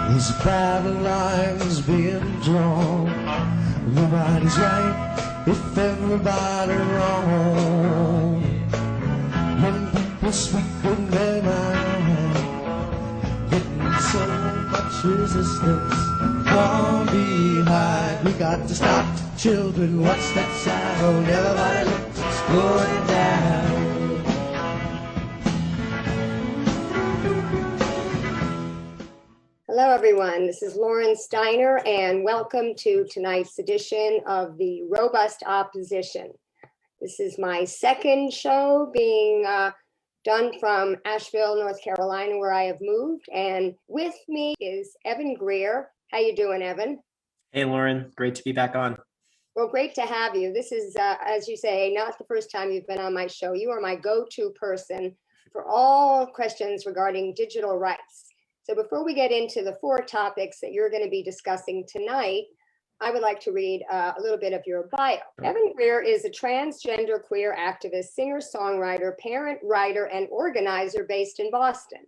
These battle lines being drawn. Nobody's right if everybody wrong. When people speak with their mind, getting so much resistance from behind. We got to stop the children. What's that sound? Everybody let's slow it down. Hello, everyone. This is Lauren Steiner, and welcome to tonight's edition of the Robust Opposition. This is my second show being done from Asheville, North Carolina, where I have moved. And with me is Evan Greer. How you doing, Evan? Hey, Lauren. Great to be back on. Well, great to have you. This is, as you say, not the first time you've been on my show. You are my go-to person for all questions regarding digital rights. So before we get into the four topics that you're going to be discussing tonight, I would like to read a little bit of your bio. Evan Greer is a transgender queer activist, singer, songwriter, parent, writer, and organizer based in Boston.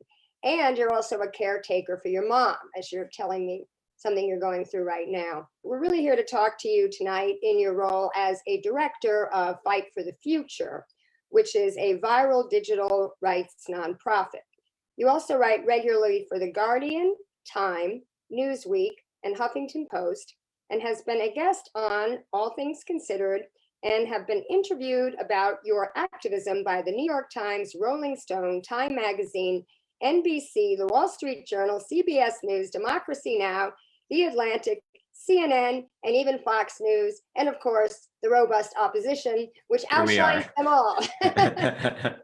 And you're also a caretaker for your mom, as you're telling me something you're going through right now. We're really here to talk to you tonight in your role as a director of Fight for the Future, which is a viral digital rights nonprofit. You also write regularly for The Guardian, Time, Newsweek, and Huffington Post, and has been a guest on All Things Considered and have been interviewed about your activism by the New York Times, Rolling Stone, Time Magazine, NBC, The Wall Street Journal, CBS News, Democracy Now!, The Atlantic, CNN, and even Fox News, and of course, the Robust Opposition, which outshines them all.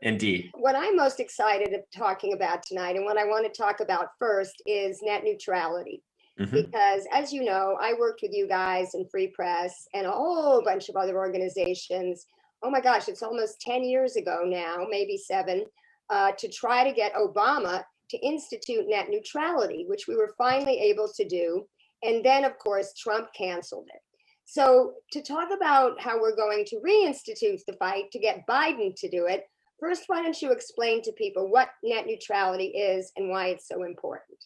Indeed. What I'm most excited of talking about tonight, and what I want to talk about first, is net neutrality. Because as you know, I worked with you guys in Free Press and a whole bunch of other organizations. Oh my gosh, it's almost 10 years ago now, maybe 7, to try to get Obama to institute net neutrality, which we were finally able to do. And then, of course, Trump canceled it. So to talk about how we're going to reinstitute the fight to get Biden to do it, first, why don't you explain to people what net neutrality is and why it's so important?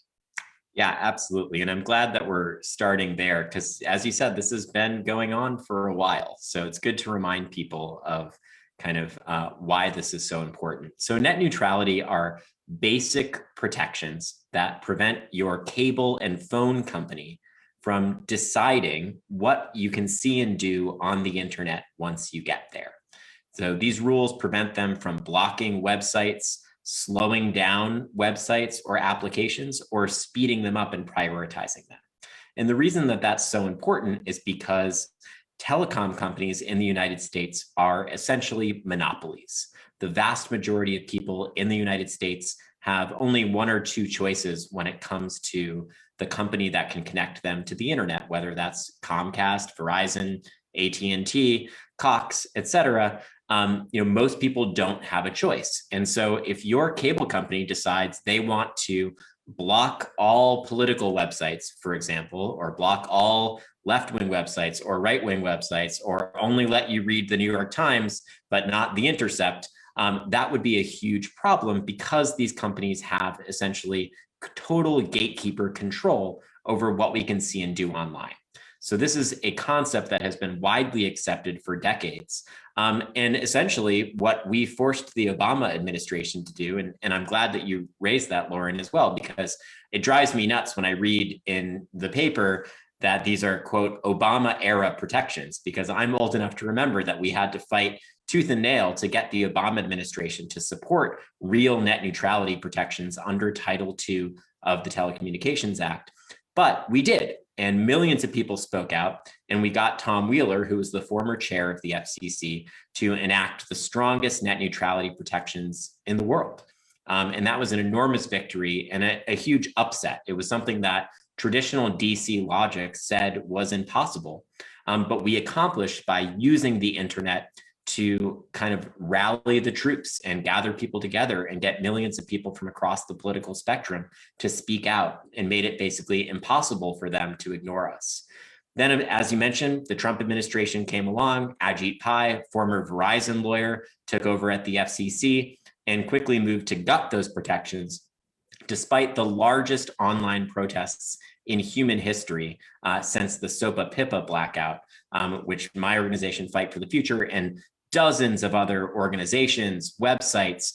Yeah, absolutely. And I'm glad that we're starting there because, as you said, this has been going on for a while. So it's good to remind people of kind of why this is so important. So net neutrality are basic protections that prevent your cable and phone company from deciding what you can see and do on the internet once you get there. So these rules prevent them from blocking websites, slowing down websites or applications, or speeding them up and prioritizing them. And the reason that that's so important is because telecom companies in the United States are essentially monopolies. The vast majority of people in the United States have only one or two choices when it comes to the company that can connect them to the internet, whether that's Comcast, Verizon, AT&T, Cox, et cetera. Most people don't have a choice. And so if your cable company decides they want to block all political websites, for example, or block all left-wing websites or right-wing websites, or only let you read the New York Times, but not The Intercept, that would be a huge problem because these companies have essentially total gatekeeper control over what we can see and do online. So this is a concept that has been widely accepted for decades. And essentially what we forced the Obama administration to do, and I'm glad that you raised that, Lauren, as well, because it drives me nuts when I read in the paper that these are, quote, Obama era protections, because I'm old enough to remember that we had to fight tooth and nail to get the Obama administration to support real net neutrality protections under Title II of the Telecommunications Act. But we did, and millions of people spoke out, and we got Tom Wheeler, who was the former chair of the FCC, to enact the strongest net neutrality protections in the world. And that was an enormous victory and a huge upset. It was something that traditional DC logic said was impossible, but we accomplished by using the internet to kind of rally the troops and gather people together and get millions of people from across the political spectrum to speak out, and made it basically impossible for them to ignore us. Then, as you mentioned, the Trump administration came along. Ajit Pai, former Verizon lawyer, took over at the FCC and quickly moved to gut those protections despite the largest online protests in human history since the SOPA PIPA blackout, which my organization, Fight for the Future, and dozens of other organizations, websites,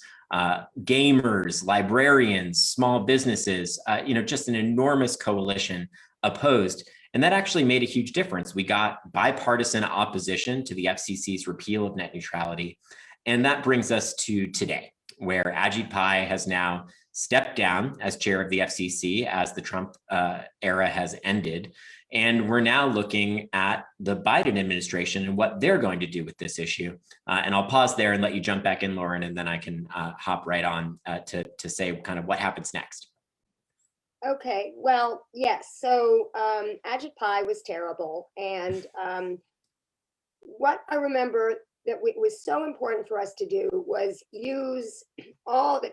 gamers, librarians, small businesses, just an enormous coalition opposed. And that actually made a huge difference. We got bipartisan opposition to the FCC's repeal of net neutrality. And that brings us to today, where Ajit Pai has now stepped down as chair of the FCC as the Trump era has ended. And we're now looking at the Biden administration and what they're going to do with this issue. And I'll pause there and let you jump back in, Lauren, and then I can hop right on to say kind of what happens next. Okay, well, yes. So Ajit Pai was terrible. And what I remember that was so important for us to do was use all the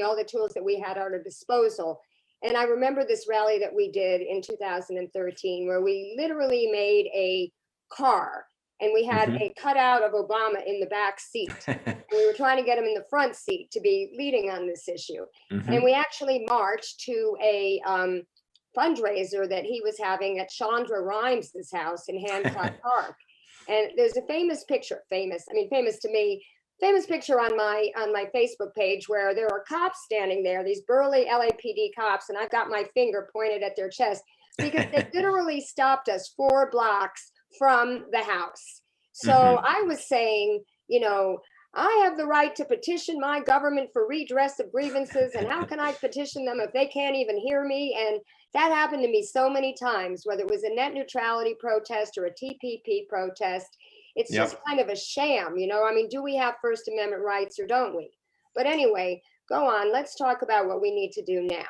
all the tools that we had at our disposal. And I remember this rally that we did in 2013, where we literally made a car and we had a cutout of Obama in the back seat. And we were trying to get him in the front seat to be leading on this issue. And we actually marched to a fundraiser that he was having at Chandra Rhimes' house in Hancock Park. And there's a famous picture, famous to me, famous picture on my Facebook page where there are cops standing there, these burly LAPD cops, and I've got my finger pointed at their chest because they literally stopped us 4 blocks from the house. So I was saying, I have the right to petition my government for redress of grievances, and how can I petition them if they can't even hear me? And that happened to me so many times, whether it was a net neutrality protest or a TPP protest. It's just kind of a sham, do we have First Amendment rights or don't we? But anyway, go on. Let's talk about what we need to do now.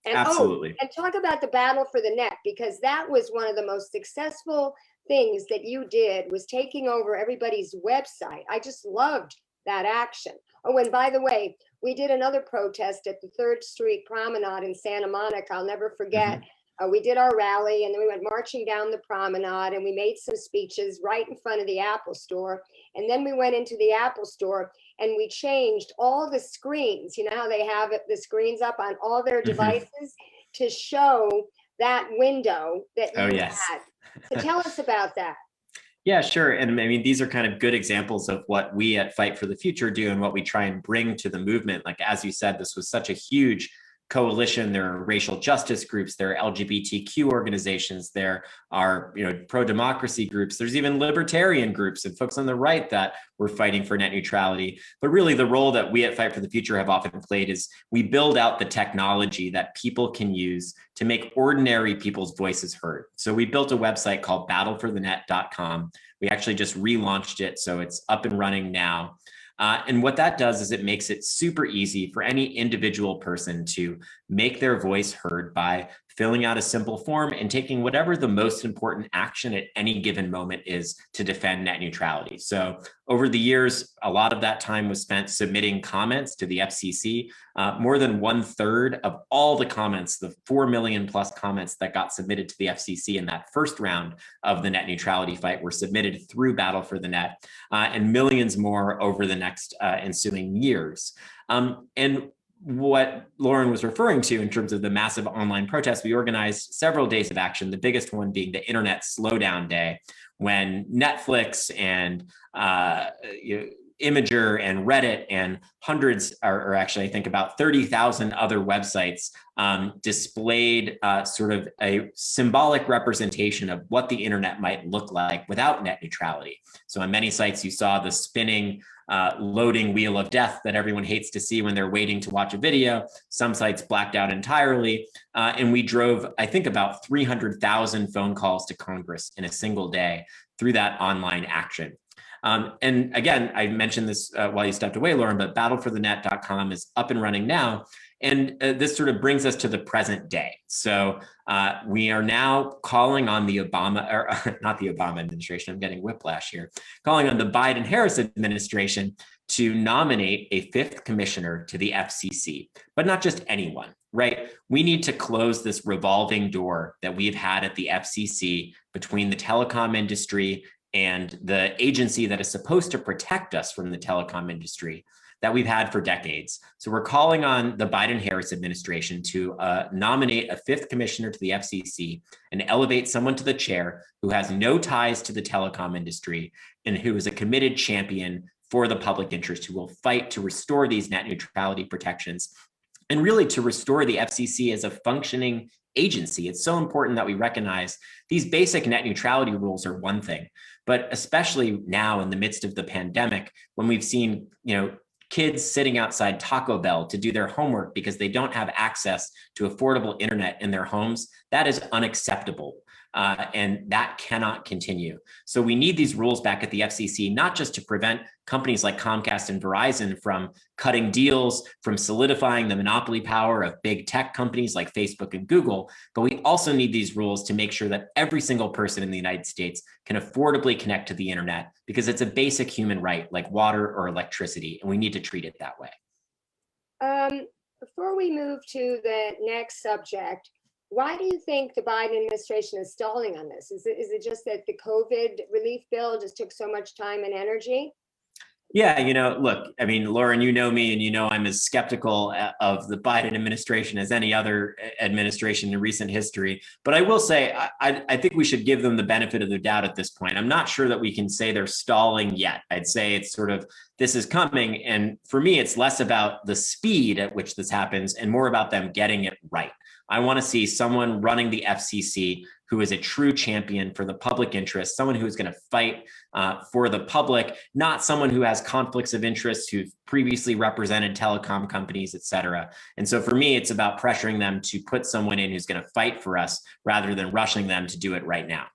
And, absolutely. And talk about the battle for the net, because that was one of the most successful things that you did, was taking over everybody's website. I just loved that action. Oh, and by the way, we did another protest at the 3rd Street Promenade in Santa Monica. I'll never forget. We did our rally, and then we went marching down the promenade, and we made some speeches right in front of the Apple store. And then we went into the Apple store and we changed all the screens. You know how they have the screens up on all their devices to show that window that you had. So tell us about that. Yeah, sure. And I mean, these are kind of good examples of what we at Fight for the Future do and what we try and bring to the movement. Like, as you said, this was such a huge coalition. There are racial justice groups, there are LGBTQ organizations, there are pro-democracy groups, there's even libertarian groups and folks on the right that were fighting for net neutrality. But really the role that we at Fight for the Future have often played is we build out the technology that people can use to make ordinary people's voices heard. So we built a website called battleforthenet.com. We actually just relaunched it, so it's up and running now. And what that does is it makes it super easy for any individual person to make their voice heard by filling out a simple form and taking whatever the most important action at any given moment is to defend net neutrality. So over the years, a lot of that time was spent submitting comments to the FCC. More than 1/3 of all the comments, the 4 million plus comments that got submitted to the FCC in that first round of the net neutrality fight were submitted through Battle for the Net, and millions more over the next ensuing years. And what Lauren was referring to in terms of the massive online protests, we organized several days of action, the biggest one being the Internet Slowdown Day, when Netflix and Imager and Reddit and hundreds, or actually I think about 30,000 other websites displayed sort of a symbolic representation of what the internet might look like without net neutrality. So on many sites, you saw the spinning loading wheel of death that everyone hates to see when they're waiting to watch a video. Some sites blacked out entirely. And we drove, I think, about 300,000 phone calls to Congress in a single day through that online action. And again, I mentioned this while you stepped away, Lauren, but battleforthenet.com is up and running now. And this sort of brings us to the present day. So we are now calling on the Obama, or not the Obama administration, I'm getting whiplash here, calling on the Biden-Harris administration to nominate a 5th commissioner to the FCC, but not just anyone, right? We need to close this revolving door that we've had at the FCC between the telecom industry and the agency that is supposed to protect us from the telecom industry. that we've had for decades. So we're calling on the Biden-Harris administration to nominate a fifth commissioner to the FCC and elevate someone to the chair who has no ties to the telecom industry and who is a committed champion for the public interest, who will fight to restore these net neutrality protections and really to restore the FCC as a functioning agency. It's so important that we recognize these basic net neutrality rules are one thing, but especially now in the midst of the pandemic, when we've seen, kids sitting outside Taco Bell to do their homework because they don't have access to affordable internet in their homes, that is unacceptable. And that cannot continue. So we need these rules back at the FCC, not just to prevent companies like Comcast and Verizon from cutting deals, from solidifying the monopoly power of big tech companies like Facebook and Google, but we also need these rules to make sure that every single person in the United States can affordably connect to the internet, because it's a basic human right like water or electricity, and we need to treat it that way. Before we move to the next subject, why do you think the Biden administration is stalling on this? Is it just that the COVID relief bill just took so much time and energy? Yeah, look, I mean, Lauren, you know me, and I'm as skeptical of the Biden administration as any other administration in recent history. But I will say, I think we should give them the benefit of the doubt at this point. I'm not sure that we can say they're stalling yet. I'd say it's sort of, this is coming. And for me, it's less about the speed at which this happens and more about them getting it right. I want to see someone running the FCC who is a true champion for the public interest, someone who is going to fight for the public, not someone who has conflicts of interest, who've previously represented telecom companies, et cetera. And so for me, it's about pressuring them to put someone in who's going to fight for us rather than rushing them to do it right now.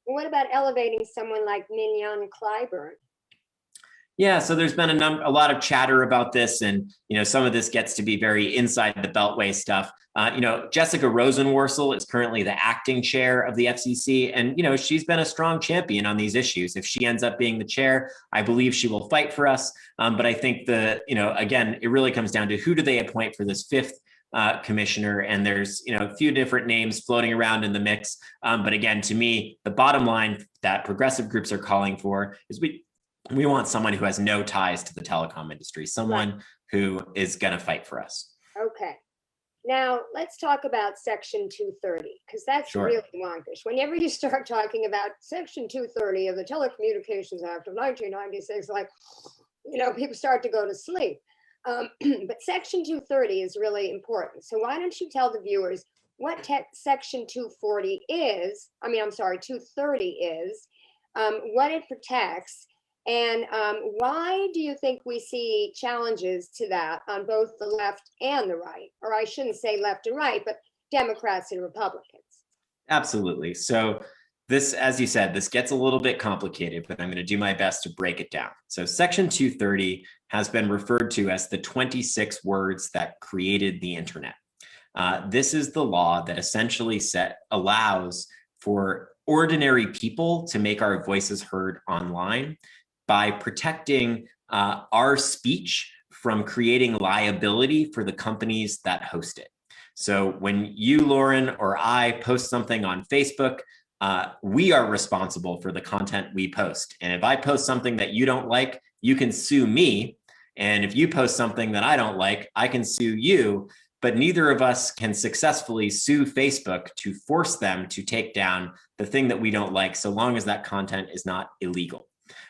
What about elevating someone like Mignon Clyburn? Yeah, so there's been a lot of chatter about this, and some of this gets to be very inside the Beltway stuff. Jessica Rosenworcel is currently the acting chair of the FCC, and she's been a strong champion on these issues. If she ends up being the chair, I believe she will fight for us. But I think again, it really comes down to who do they appoint for this fifth commissioner, and there's a few different names floating around in the mix. But again, to me, the bottom line that progressive groups are calling for is we want someone who has no ties to the telecom industry, someone who is going to fight for us. Okay. Now, let's talk about Section 230, because that's really wonkish. Whenever you start talking about Section 230 of the Telecommunications Act of 1996, people start to go to sleep. But Section 230 is really important. So why don't you tell the viewers what Section 230 is, what it protects, and why do you think we see challenges to that on both the left and the right? Or I shouldn't say left and right, but Democrats and Republicans. Absolutely. So this, as you said, this gets a little bit complicated, but I'm going to do my best to break it down. So Section 230 has been referred to as the 26 words that created the internet. This is the law that essentially allows for ordinary people to make our voices heard online by protecting our speech from creating liability for the companies that host it. So when you, Lauren, or I post something on Facebook, we are responsible for the content we post. And if I post something that you don't like, you can sue me. And if you post something that I don't like, I can sue you. But neither of us can successfully sue Facebook to force them to take down the thing that we don't like, so long as that content is not illegal.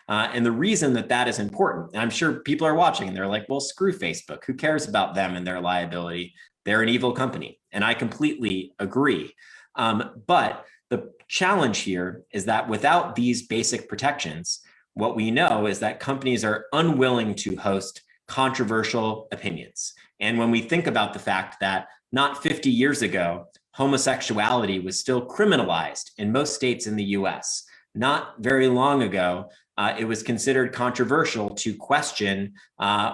And the reason that is important, and I'm sure people are watching and they're like, well, screw Facebook. Who cares about them and their liability? They're an evil company. And I completely agree. But the challenge here is that without these basic protections, what we know is that companies are unwilling to host controversial opinions. And when we think about the fact that not 50 years ago, homosexuality was still criminalized in most states in the US, not very long ago, it was considered controversial to question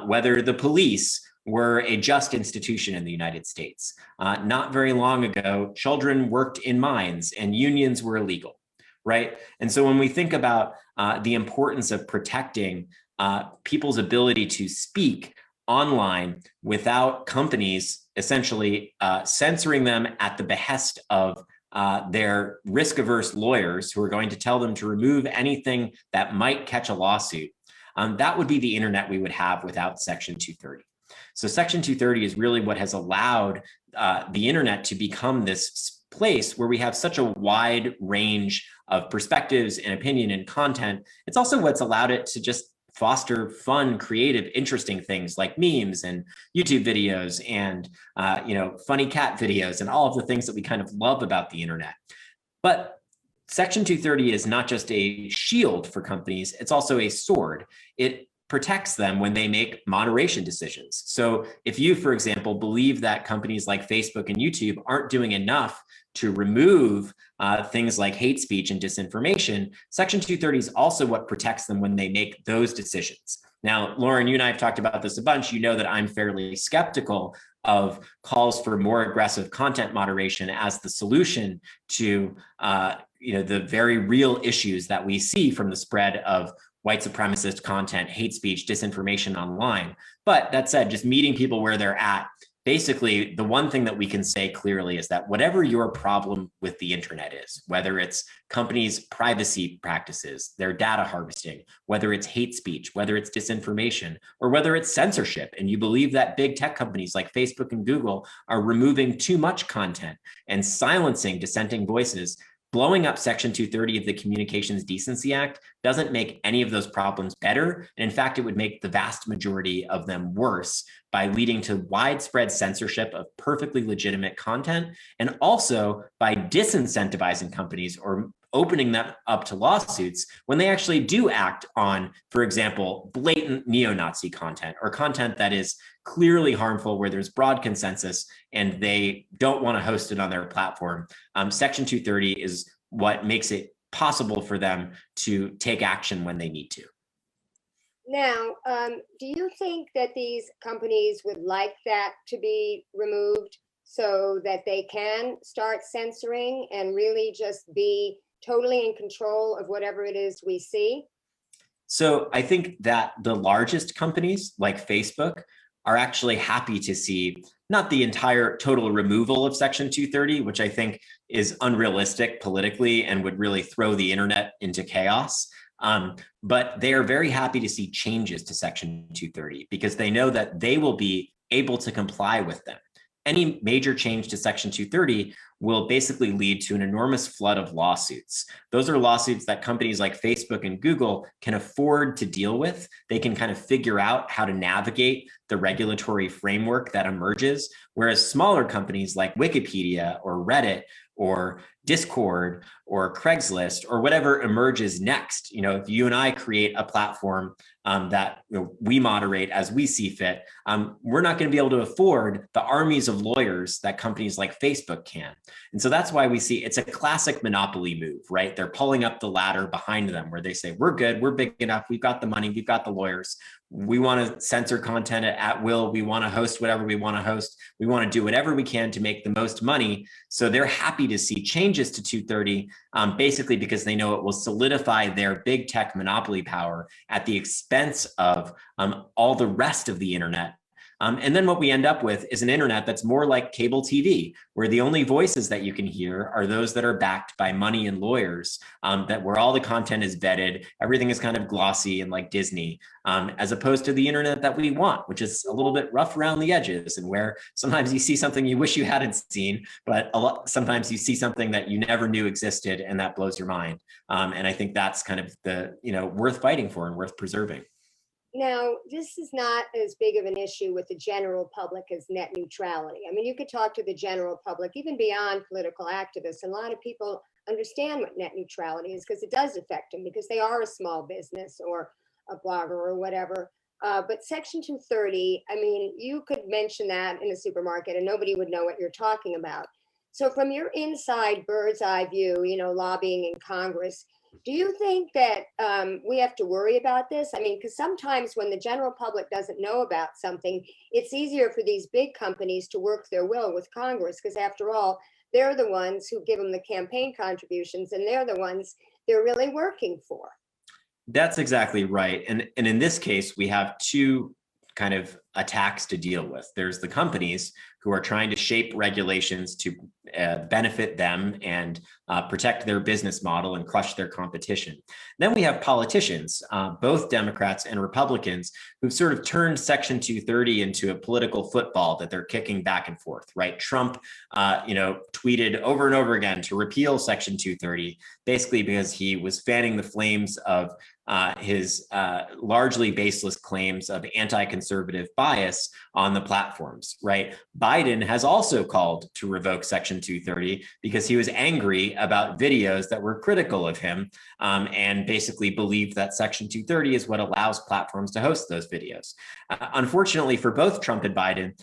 whether the police were a just institution in the United States. Not very long ago, children worked in mines and unions were illegal, right? And so when we think about the importance of protecting people's ability to speak online without companies essentially censoring them at the behest of their risk-averse lawyers who are going to tell them to remove anything that might catch a lawsuit. that would be the internet we would have without Section 230. So Section 230 is really what has allowed the internet to become this place where we have such a wide range of perspectives and opinion and content. It's also what's allowed it to just foster fun, creative, interesting things like memes and YouTube videos and funny cat videos and all of the things that we kind of love about the internet. But Section 230 is not just a shield for companies, it's also a sword. It protects them when they make moderation decisions. So if you, for example, believe that companies like Facebook and YouTube aren't doing enough to remove things like hate speech and disinformation, Section 230 is also what protects them when they make those decisions. Now, Lauren, you and I have talked about this a bunch. You know that I'm fairly skeptical of calls for more aggressive content moderation as the solution to the very real issues that we see from the spread of white supremacist content, hate speech, disinformation online. But that said, just meeting people where they're at, basically the one thing that we can say clearly is that whatever your problem with the internet is, whether it's companies' privacy practices, their data harvesting, whether it's hate speech, whether it's disinformation, or whether it's censorship, and you believe that big tech companies like Facebook and Google are removing too much content and silencing dissenting voices, blowing up Section 230 of the Communications Decency Act doesn't make any of those problems better. And in fact, it would make the vast majority of them worse by leading to widespread censorship of perfectly legitimate content, and also by disincentivizing companies or opening them up to lawsuits when they actually do act on, for example, blatant neo-Nazi content or content that is clearly harmful where there's broad consensus and they don't want to host it on their platform. Section 230 is what makes it possible for them to take action when they need to. Now, do you think that these companies would like that to be removed so that they can start censoring and really just be totally in control of whatever it is we see? So I think that the largest companies like Facebook are actually happy to see not the entire total removal of Section 230, which I think is unrealistic politically and would really throw the internet into chaos. But they are very happy to see changes to Section 230 because they know that they will be able to comply with them. Any major change to Section 230 will basically lead to an enormous flood of lawsuits. Those are lawsuits that companies like Facebook and Google can afford to deal with. They can kind of figure out how to navigate the regulatory framework that emerges, whereas smaller companies like Wikipedia or Reddit or Discord or Craigslist or whatever emerges next. If you and I create a platform that we moderate as we see fit, we're not going to be able to afford the armies of lawyers that companies like Facebook can. And so that's why we see it's a classic monopoly move, right? They're pulling up the ladder behind them where they say, we're good, we're big enough, we've got the money, we've got the lawyers. We want to censor content at will. We want to host whatever we want to host. We want to do whatever we can to make the most money. So they're happy to see changes to 230, basically because they know it will solidify their big tech monopoly power at the expense of all the rest of the internet. And then what we end up with is an internet that's more like cable TV, where the only voices that you can hear are those that are backed by money and lawyers, that where all the content is vetted, everything is kind of glossy and like Disney, as opposed to the internet that we want, which is a little bit rough around the edges and where sometimes you see something you wish you hadn't seen, but sometimes you see something that you never knew existed and that blows your mind. And I think that's kind of the, worth fighting for and worth preserving. Now, this is not as big of an issue with the general public as net neutrality. I mean, you could talk to the general public, even beyond political activists, and a lot of people understand what net neutrality is because it does affect them because they are a small business or a blogger or whatever. But Section 230, I mean, you could mention that in a supermarket and nobody would know what you're talking about. So from your inside bird's eye view, lobbying in Congress, do you think that we have to worry about this? I mean, because sometimes when the general public doesn't know about something, it's easier for these big companies to work their will with Congress, because after all, they're the ones who give them the campaign contributions and they're the ones they're really working for. That's exactly right. And in this case, we have two kind of attacks to deal with. There's the companies who are trying to shape regulations to benefit them and protect their business model and crush their competition. Then we have politicians, both Democrats and Republicans, who've sort of turned Section 230 into a political football that they're kicking back and forth, right? Trump, tweeted over and over again to repeal Section 230, basically because he was fanning the flames of his largely baseless claims of anti-conservative bias on the platforms, right? Biden has also called to revoke Section 230 because he was angry about videos that were critical of him and basically believed that Section 230 is what allows platforms to host those videos. Unfortunately for both Trump and Biden,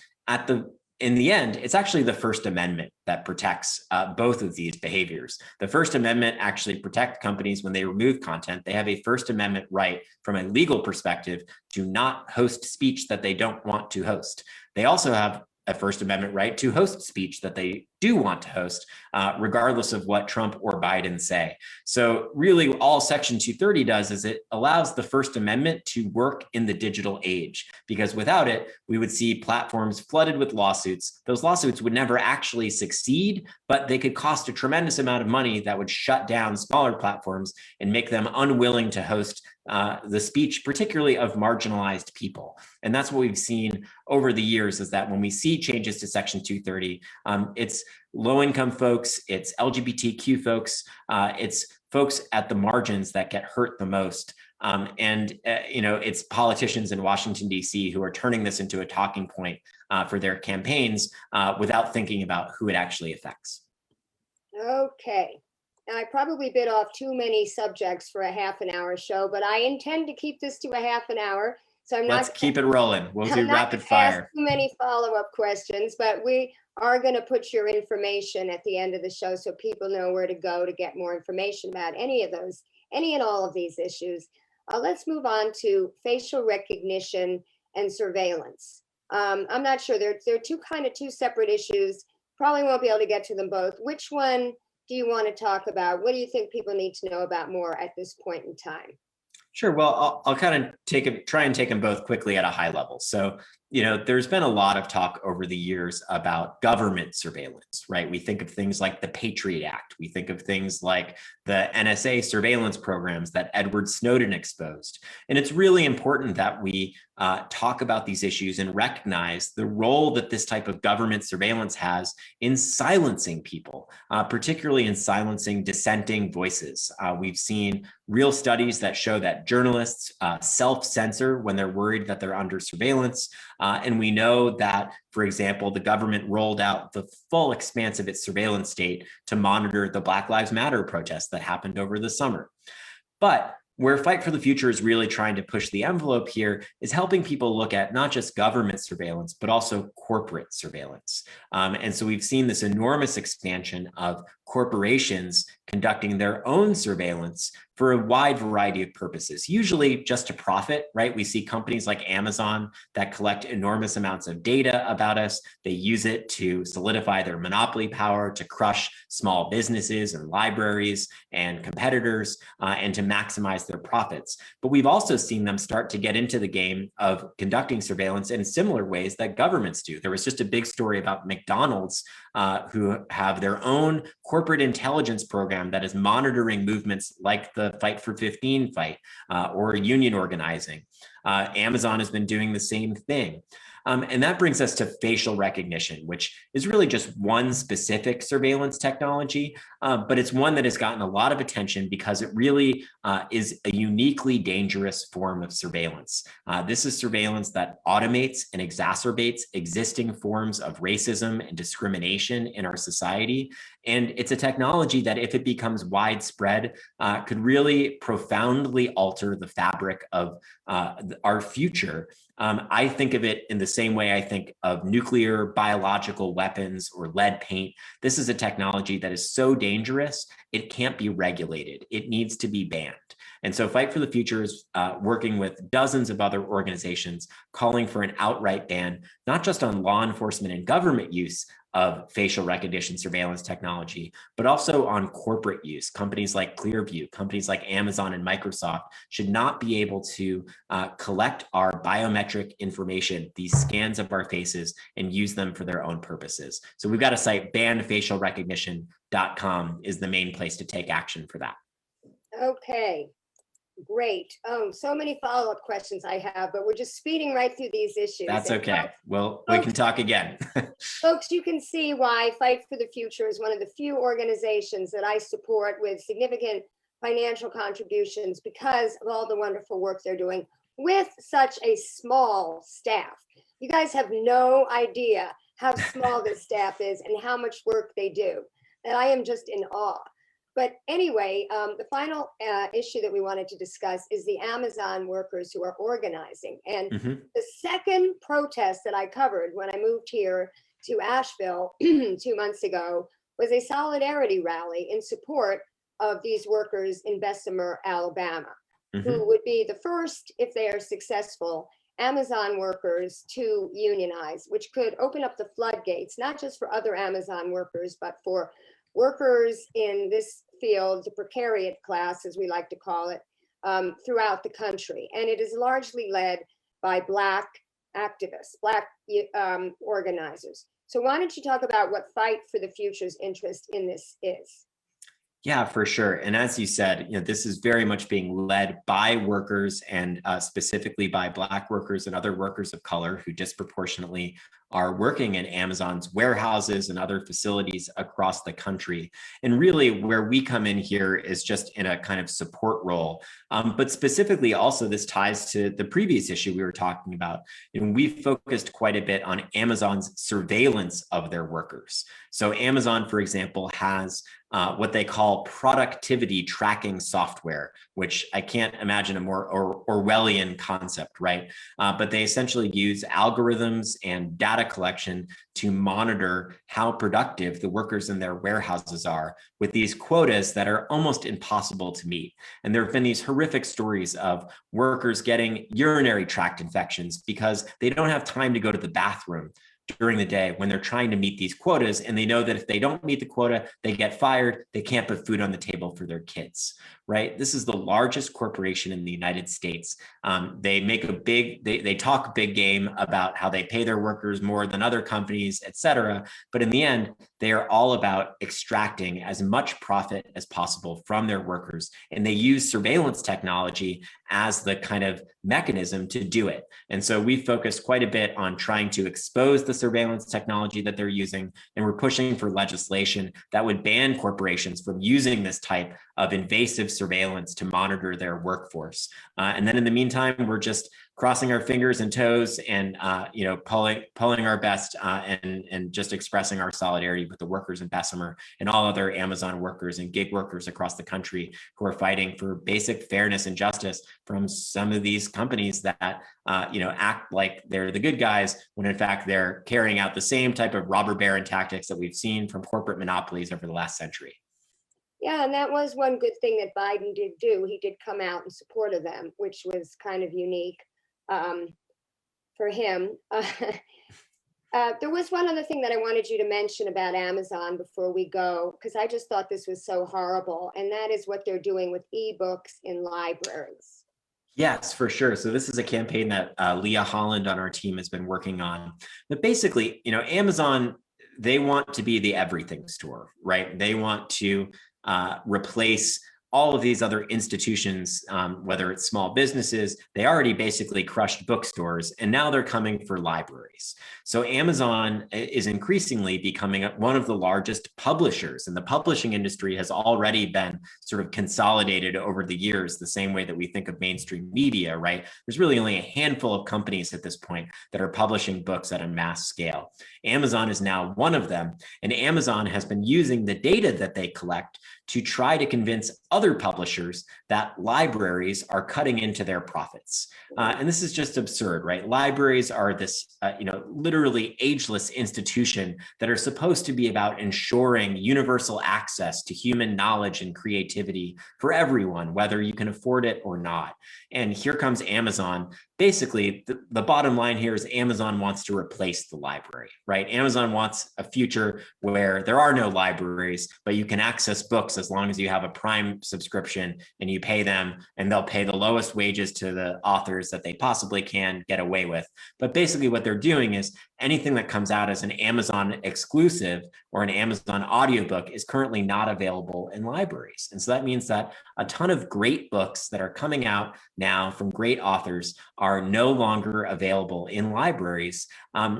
in the end, it's actually the First Amendment that protects both of these behaviors. The First Amendment actually protects companies when they remove content. They have a First Amendment right from a legal perspective to not host speech that they don't want to host. They also have a First Amendment right to host speech that they do want to host, regardless of what Trump or Biden say. So really all Section 230 does is it allows the First Amendment to work in the digital age, because without it, we would see platforms flooded with lawsuits. Those lawsuits would never actually succeed, but they could cost a tremendous amount of money that would shut down smaller platforms and make them unwilling to host the speech, particularly of marginalized people. And that's what we've seen over the years, is that when we see changes to Section 230, it's low-income folks, it's LGBTQ folks, it's folks at the margins that get hurt the most. It's politicians in Washington, D.C. who are turning this into a talking point for their campaigns without thinking about who it actually affects. Okay. Now, I probably bit off too many subjects for a half an hour show, but I intend to keep this to a half an hour. So Let's keep it rolling. We'll do rapid fire. Ask too many follow-up questions, but we are going to put your information at the end of the show so people know where to go to get more information about any and all of these issues. Let's move on to facial recognition and surveillance. I'm not sure. They're two separate issues. Probably won't be able to get to them both. Which one do you want to talk about? What do you think people need to know about more at this point in time? Sure. Well, I'll kind of try and take them both quickly at a high level. So, there's been a lot of talk over the years about government surveillance, right? We think of things like the Patriot Act. We think of things like the NSA surveillance programs that Edward Snowden exposed. And it's really important that we talk about these issues and recognize the role that this type of government surveillance has in silencing people, particularly in silencing dissenting voices. We've seen real studies that show that journalists self-censor when they're worried that they're under surveillance. And we know that, for example, the government rolled out the full expanse of its surveillance state to monitor the Black Lives Matter protests that happened over the summer. But where Fight for the Future is really trying to push the envelope here is helping people look at not just government surveillance, but also corporate surveillance. And so we've seen this enormous expansion of corporations conducting their own surveillance for a wide variety of purposes, usually just to profit, right? We see companies like Amazon that collect enormous amounts of data about us. They use it to solidify their monopoly power, to crush small businesses and libraries and competitors, and to maximize their profits. But we've also seen them start to get into the game of conducting surveillance in similar ways that governments do. There was just a big story about McDonald's, who have their own corporate intelligence program that is monitoring movements like the Fight for 15 fight or union organizing. Amazon has been doing the same thing. And that brings us to facial recognition, which is really just one specific surveillance technology, but it's one that has gotten a lot of attention because it really is a uniquely dangerous form of surveillance. This is surveillance that automates and exacerbates existing forms of racism and discrimination in our society. And it's a technology that, if it becomes widespread, could really profoundly alter the fabric of our future. I think of it in the same way I think of nuclear, biological weapons, or lead paint. This is a technology that is so dangerous, it can't be regulated. It needs to be banned. And so Fight for the Future is working with dozens of other organizations calling for an outright ban, not just on law enforcement and government use of facial recognition surveillance technology, but also on corporate use. Companies like Clearview, companies like Amazon and Microsoft should not be able to collect our biometric information, these scans of our faces, and use them for their own purposes. So we've got a site, banfacialrecognition.com is the main place to take action for that. Okay, great. So many follow-up questions I have, but we're just speeding right through these issues. That's And okay. Well, we can talk again. folks, you can see why Fight for the Future is one of the few organizations that I support with significant financial contributions because of all the wonderful work they're doing with such a small staff. You guys have no idea how small this staff is and how much work they do. And I am just in awe. But anyway, the final issue that we wanted to discuss is the Amazon workers who are organizing. And the second protest that I covered when I moved here to Asheville 2 months ago was a solidarity rally in support of these workers in Bessemer, Alabama, who would be the first, if they are successful, Amazon workers to unionize, which could open up the floodgates, not just for other Amazon workers, but for workers in this field, the precariat class, as we like to call it, throughout the country. And it is largely led by Black activists, Black organizers. So why don't you talk about what Fight for the Future's interest in this is? Yeah, for sure. And as you said, this is very much being led by workers and specifically by Black workers and other workers of color who disproportionately are working in Amazon's warehouses and other facilities across the country. And really where we come in here is just in a kind of support role. But specifically also this ties to the previous issue we were talking about. And we focused quite a bit on Amazon's surveillance of their workers. So Amazon, for example, has what they call productivity tracking software, which I can't imagine a more Orwellian concept, right? But they essentially use algorithms and data collection to monitor how productive the workers in their warehouses are with these quotas that are almost impossible to meet. And there have been these horrific stories of workers getting urinary tract infections because they don't have time to go to the bathroom during the day when they're trying to meet these quotas. And they know that if they don't meet the quota, they get fired. They can't put food on the table for their kids, right? This is the largest corporation in the United States. They make they talk big game about how they pay their workers more than other companies, et cetera. But in the end, they are all about extracting as much profit as possible from their workers. And they use surveillance technology as the kind of mechanism to do it. And so we focused quite a bit on trying to expose the surveillance technology that they're using. And we're pushing for legislation that would ban corporations from using this type of invasive surveillance to monitor their workforce. And then in the meantime, we're just crossing our fingers and toes and pulling our best and just expressing our solidarity with the workers in Bessemer and all other Amazon workers and gig workers across the country who are fighting for basic fairness and justice from some of these companies that act like they're the good guys when in fact they're carrying out the same type of robber baron tactics that we've seen from corporate monopolies over the last century. Yeah, and that was one good thing that Biden did do. He did come out in support of them, which was kind of unique for him. There was one other thing that I wanted you to mention about Amazon before we go, because I just thought this was so horrible, and that is what they're doing with ebooks in libraries. Yes, for sure. So this is a campaign that Leah Holland on our team has been working on. But basically, Amazon, they want to be the everything store, right? They want to replace all of these other institutions, whether it's small businesses. They already basically crushed bookstores, and now they're coming for libraries. So Amazon is increasingly becoming one of the largest publishers, and the publishing industry has already been sort of consolidated over the years, the same way that we think of mainstream media, right? There's really only a handful of companies at this point that are publishing books at a mass scale. Amazon is now one of them, and Amazon has been using the data that they collect to try to convince other publishers that libraries are cutting into their profits. And this is just absurd, right? Libraries are this, literally ageless institution that are supposed to be about ensuring universal access to human knowledge and creativity for everyone, whether you can afford it or not. And here comes Amazon basically the bottom line here is Amazon wants to replace the library, right? Amazon wants a future where there are no libraries, but you can access books as long as you have a Prime subscription and you pay them, and they'll pay the lowest wages to the authors that they possibly can get away with. But basically what they're doing is anything that comes out as an Amazon exclusive or an Amazon audiobook is currently not available in libraries. And so that means that a ton of great books that are coming out now from great authors are no longer available in libraries,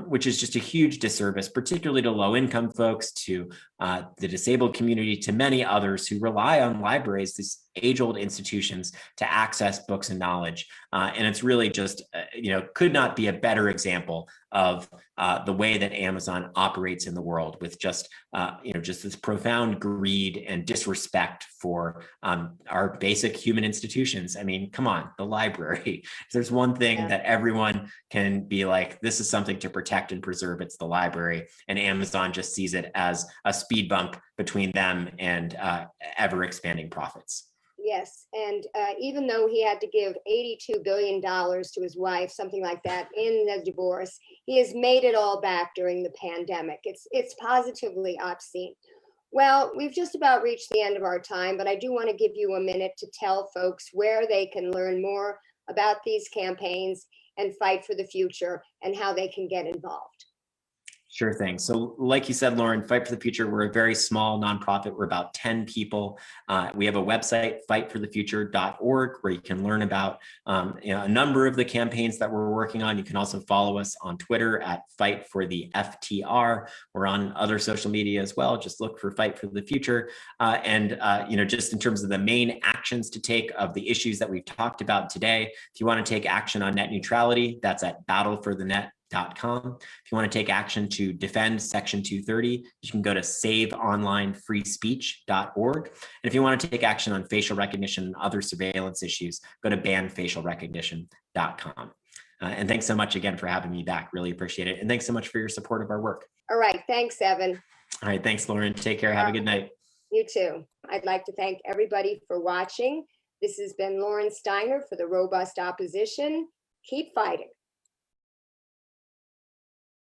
which is just a huge disservice, particularly to low-income folks, to the disabled community, to many others who rely on libraries, these age-old institutions, to access books and knowledge. And it's really just, could not be a better example of the way that Amazon operates in the world, with just this profound greed and disrespect for our basic human institutions. I mean, come on, the library. If there's one thing that everyone can be like, this is something to protect and preserve, it's the library. And Amazon just sees it as a speed bump between them and ever expanding profits. Yes, and even though he had to give $82 billion to his wife, something like that, in the divorce, he has made it all back during the pandemic. It's positively obscene. Well, we've just about reached the end of our time, but I do want to give you a minute to tell folks where they can learn more about these campaigns and Fight for the Future, and how they can get involved. Sure thing. So like you said, Lauren, Fight for the Future, we're a very small nonprofit. We're about 10 people. We have a website, fightforthefuture.org, where you can learn about a number of the campaigns that we're working on. You can also follow us on Twitter at FightForTheFTR. We're on other social media as well. Just look for Fight for the Future. Just in terms of the main actions to take of the issues that we've talked about today, if you want to take action on net neutrality, that's at battleforthenet.com. If you want to take action to defend Section 230, you can go to saveonlinefreespeech.org. And if you want to take action on facial recognition and other surveillance issues, go to banfacialrecognition.com. And thanks so much again for having me back. Really appreciate it. And thanks so much for your support of our work. All right. Thanks, Evan. All right. Thanks, Lauren. Take care. Have a good night. You too. I'd like to thank everybody for watching. This has been Lauren Steiner for the Robust Opposition. Keep fighting.